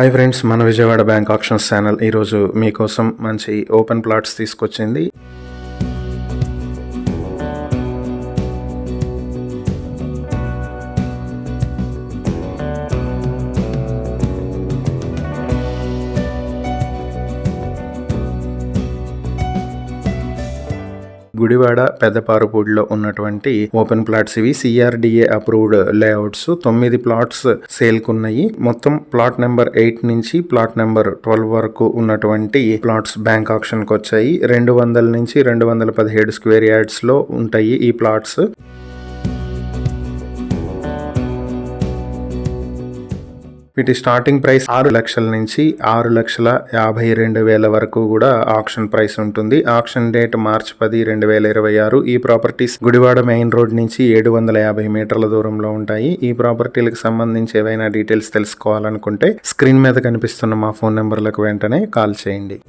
Hi friends, మన Vijayawada bank options channel ఈరోజు మీకోసం మంచి ఓపెన్ ప్లాట్స్ తీసుకొచ్చింది. గుడివాడ పెద్దపారుపూడిలో ఉన్నటువంటి ఓపెన్ ప్లాట్స్ ఇవి. CRDA approved layouts. 9 ప్లాట్స్ సేల్కున్నాయి. మొత్తం ప్లాట్ నెంబర్ 8 నుంచి ప్లాట్ నెంబర్ 12 వరకు ఉన్నటువంటి ప్లాట్స్ బ్యాంక్ ఆప్షన్ కి వచ్చాయి. 200 నుంచి 217 స్క్వేర్ యార్డ్స్ లో ఉంటాయి ఈ ప్లాట్స్. వీటి స్టార్టింగ్ ప్రైస్ 6 లక్షల నుంచి 6,52,000 వరకు కూడా ఆక్షన్ ప్రైస్ ఉంటుంది. ఆక్షన్ డేట్ మార్చి 10, 2026. ఈ ప్రాపర్టీస్ గుడివాడ మెయిన్ రోడ్ నుంచి 750 మీటర్ల దూరంలో ఉంటాయి. ఈ ప్రాపర్టీలకు సంబంధించి ఏవైనా డీటెయిల్స్ తెలుసుకోవాలనుకుంటే స్క్రీన్ మీద కనిపిస్తున్న మా ఫోన్ నెంబర్లకు వెంటనే కాల్ చేయండి.